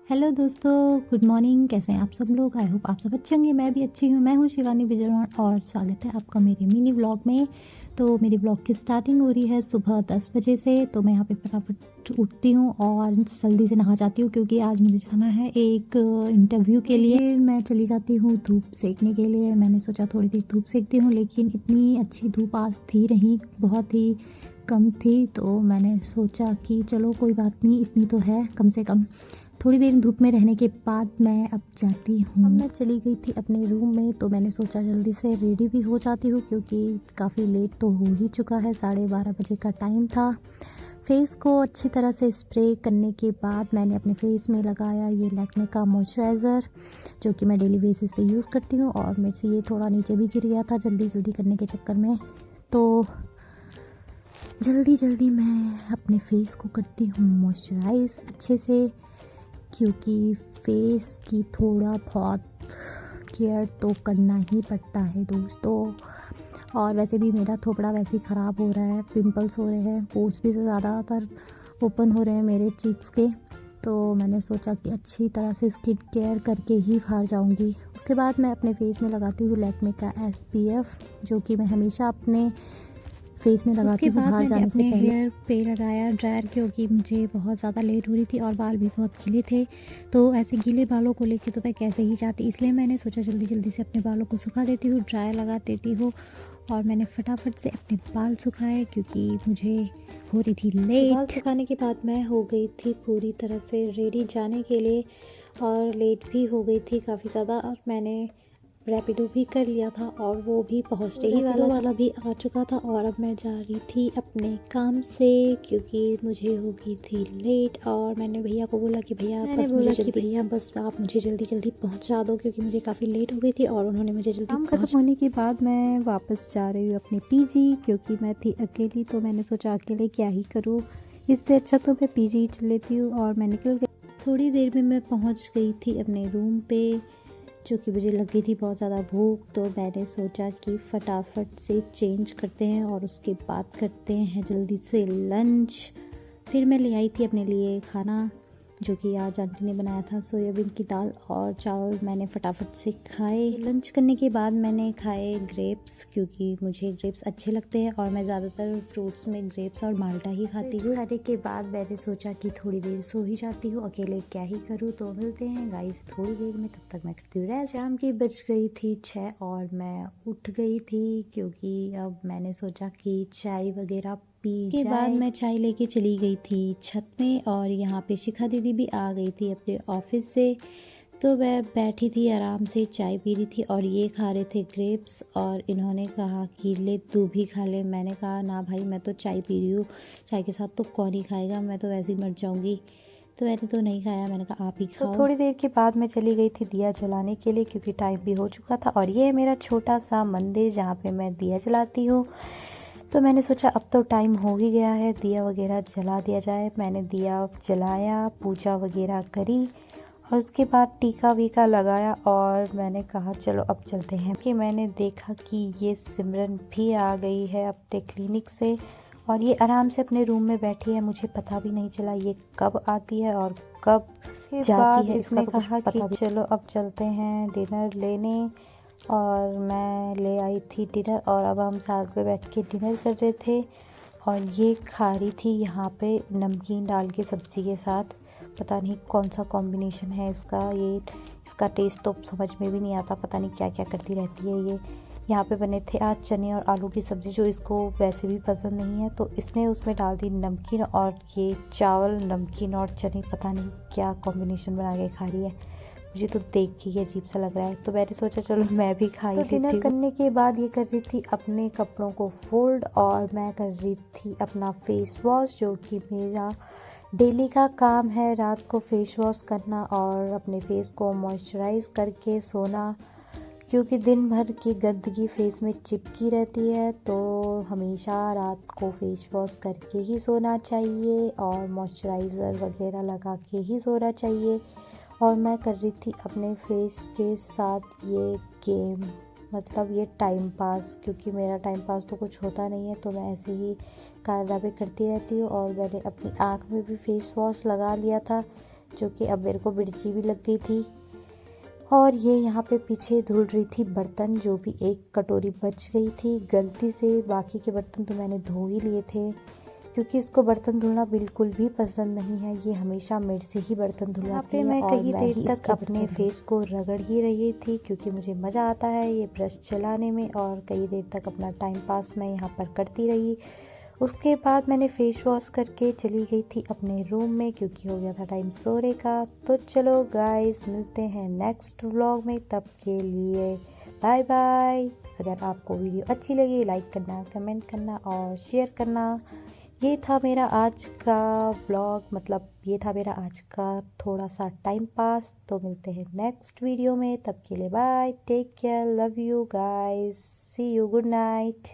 Hello दोस्तों, good morning. कैसे हैं आप सब लोग? आई होप आप सब अच्छे होंगे। मैं भी अच्छी हूँ। मैं हूँ शिवानी बिजरवान और स्वागत है आपका मेरे मिनी व्लॉग में। तो मेरी व्लॉग की स्टार्टिंग हो रही है सुबह 10 बजे से। तो मैं यहाँ पे फटाफट उठती हूँ और जल्दी से नहा जाती हूँ क्योंकि आज मुझे जाना है एक इंटरव्यू के लिए। फिर मैं चली जाती हूँ धूप सेकने के लिए। मैंने सोचा थोड़ी देर धूप सेकती हूँ, लेकिन इतनी अच्छी धूप आज थी नहीं, बहुत ही कम थी। तो मैंने सोचा कि चलो कोई बात नहीं, इतनी तो है कम से कम। थोड़ी देर धूप में रहने के बाद मैं अब जाती हूँ। अब मैं चली गई थी अपने रूम में, तो मैंने सोचा जल्दी से रेडी भी हो जाती हूँ क्योंकि काफ़ी लेट तो हो ही चुका है। 12:30 बजे का टाइम था। फेस को अच्छी तरह से स्प्रे करने के बाद मैंने अपने फेस में लगाया ये लैक्मे का मॉइस्चराइज़र, जो कि मैं डेली बेसिस पे यूज़ करती हूँ। और मेरे से ये थोड़ा नीचे भी गिर गया था जल्दी जल्दी करने के चक्कर में। तो जल्दी जल्दी मैं अपने फेस को करती हूँ मॉइस्चराइज़ अच्छे से, क्योंकि फेस की थोड़ा बहुत केयर तो करना ही पड़ता है दोस्तों। और वैसे भी मेरा थोपड़ा वैसे ही ख़राब हो रहा है, पिंपल्स हो रहे हैं, पोर्स भी ज़्यादातर ओपन हो रहे हैं मेरे चीक्स के। तो मैंने सोचा कि अच्छी तरह से स्किन केयर करके ही बाहर जाऊंगी। उसके बाद मैं अपने फेस में लगाती हूँ लैक्मे का SPF, जो कि मैं हमेशा अपने फेस में लगाती हूँ बाहर जाने से पहले। हेयर पे लगाया ड्रायर, क्योंकि मुझे बहुत ज़्यादा लेट हो रही थी और बाल भी बहुत गीले थे। तो ऐसे गीले बालों को लेके तो मैं कैसे ही जाती, इसलिए मैंने सोचा जल्दी जल्दी से अपने बालों को सुखा देती हूँ, ड्रायर लगा देती हूँ। और मैंने फटाफट से अपने बाल सुखाए क्योंकि मुझे हो रही थी लेट। बाल सुखाने के बाद मैं हो गई थी पूरी तरह से रेडी जाने के लिए, और लेट भी हो गई थी काफ़ी ज़्यादा। और मैंने रैपिडो भी कर लिया था और वो भी पहुंचते ही वाला भी आ चुका था। और अब मैं जा रही थी अपने काम से क्योंकि मुझे हो गई थी लेट। और मैंने भैया को बोला कि भैया बस आप मुझे जल्दी जल्दी पहुंचा दो, क्योंकि मुझे काफ़ी लेट हो गई थी। और उन्होंने मुझे जल्दी काम खत्म होने के बाद मैं वापस जा रही हूँ अपने PG, क्योंकि मैं थी अकेली। तो मैंने सोचा अकेले क्या ही करूँ, इससे अच्छा तो मैं PG चल लेती हूँ। और मैं निकल गई। थोड़ी देर में मैं पहुँच गई थी अपने रूम पे, जो कि मुझे लगी थी बहुत ज़्यादा भूख। तो मैंने सोचा कि फटाफट से चेंज करते हैं और उसके बाद करते हैं जल्दी से लंच। फिर मैं ले आई थी अपने लिए खाना, जो कि आज आंटी ने बनाया था, सोयाबीन की दाल और चावल। मैंने फटाफट से खाए। लंच करने के बाद मैंने खाए ग्रेप्स, क्योंकि मुझे ग्रेप्स अच्छे लगते हैं और मैं ज़्यादातर फ्रूट्स में ग्रेप्स और माल्टा ही खाती हूँ। खाने के बाद मैंने सोचा कि थोड़ी देर सो ही जाती हूँ, अकेले क्या ही करूँ। तो मिलते हैं गाइस थोड़ी देर में, तब तक मैं करती हूँ रेस्ट। शाम की बज गई थी 6 और मैं उठ गई थी, क्योंकि अब मैंने सोचा कि चाय वगैरह पी जाए। इसके बाद मैं चाय लेके चली गई थी छत में, और यहाँ पे शिखा दीदी भी आ गई थी अपने ऑफिस से। तो मैं बैठी थी आराम से चाय पी रही थी, और ये खा रहे थे ग्रेप्स। और इन्होंने कहा कि ले तू भी खा ले। मैंने कहा ना भाई, मैं तो चाय पी रही हूँ, चाय के साथ तो कौन ही खाएगा, मैं तो वैसे ही मर जाऊँगी। तो मैंने तो नहीं खाया, मैंने कहा आप ही खाओ। तो थोड़ी देर के बाद मैं चली गई थी दिया जलाने के लिए, क्योंकि टाइम भी हो चुका था। और ये है मेरा छोटा सा मंदिर जहाँ पे मैं दिया जलाती हूँ। तो मैंने सोचा अब तो टाइम हो ही गया है, दिया वगैरह जला दिया जाए। मैंने दिया जलाया, पूजा वगैरह करी, और उसके बाद टीका वीका लगाया। और मैंने कहा चलो अब चलते हैं। कि मैंने देखा कि ये सिमरन भी आ गई है अपने क्लिनिक से, और ये आराम से अपने रूम में बैठी है। मुझे पता भी नहीं चला ये कब आती है और कब जाती है। इसने कहा कि चलो अब चलते हैं डिनर लेने, और मैं ले आई थी डिनर। और अब हम साथ में बैठ के डिनर कर रहे थे, और ये खा रही थी यहाँ पे नमकीन डाल के सब्जी के साथ। पता नहीं कौन सा कॉम्बिनेशन है इसका, ये इसका टेस्ट तो समझ में भी नहीं आता, पता नहीं क्या क्या करती रहती है ये। यहाँ पे बने थे आज चने और आलू की सब्ज़ी, जो इसको वैसे भी पसंद नहीं है। तो इसने उसमें डाल दी नमकीन, और ये चावल नमकीन और चने, पता नहीं क्या कॉम्बिनेशन बना के खा रही है। मुझे तो देख के ही अजीब सा लग रहा है। तो मैंने सोचा चलो मैं भी खा ही लेती हूँ। डिनर करने के बाद ये कर रही थी अपने कपड़ों को फोल्ड, और मैं कर रही थी अपना फेस वॉश, जो कि मेरा डेली का काम है, रात को फेस वॉश करना और अपने फेस को मॉइस्चराइज करके सोना। क्योंकि दिन भर की गंदगी फेस में चिपकी रहती है, तो हमेशा रात को फेस वॉश करके ही सोना चाहिए और मॉइस्चराइज़र वगैरह लगा के ही सोना चाहिए। और मैं कर रही थी अपने फेस के साथ ये गेम, मतलब ये टाइम पास, क्योंकि मेरा टाइम पास तो कुछ होता नहीं है। तो मैं ऐसे ही कारनामे करती रहती हूँ। और मैंने अपनी आँख में भी फेस वॉश लगा लिया था, जो कि अब मेरे को मिर्ची भी लग गई थी। और ये यहाँ पे पीछे धुल रही थी बर्तन, जो भी एक कटोरी बच गई थी गलती से। बाकी के बर्तन तो मैंने धो ही लिए थे, क्योंकि इसको बर्तन धुलना बिल्कुल भी पसंद नहीं है। ये हमेशा मेरे से ही बर्तन धुलवाती है। मैं कई देर तक अपने फेस को रगड़ ही रही थी, क्योंकि मुझे मज़ा आता है ये ब्रश चलाने में, और कई देर तक अपना टाइम पास मैं यहाँ पर करती रही। उसके बाद मैंने फेस वॉश करके चली गई थी अपने रूम में, क्योंकि हो गया था टाइम सोने का। तो चलो गाइस, मिलते हैं नेक्स्ट व्लॉग में, तब के लिए बाय बाय। अगर आपको वीडियो अच्छी लगी लाइक करना, कमेंट करना और शेयर करना। ये था मेरा आज का व्लॉग, मतलब ये था मेरा आज का थोड़ा सा टाइम पास। तो मिलते हैं नेक्स्ट वीडियो में, तब के लिए bye, take care, love you guys, see you, good night.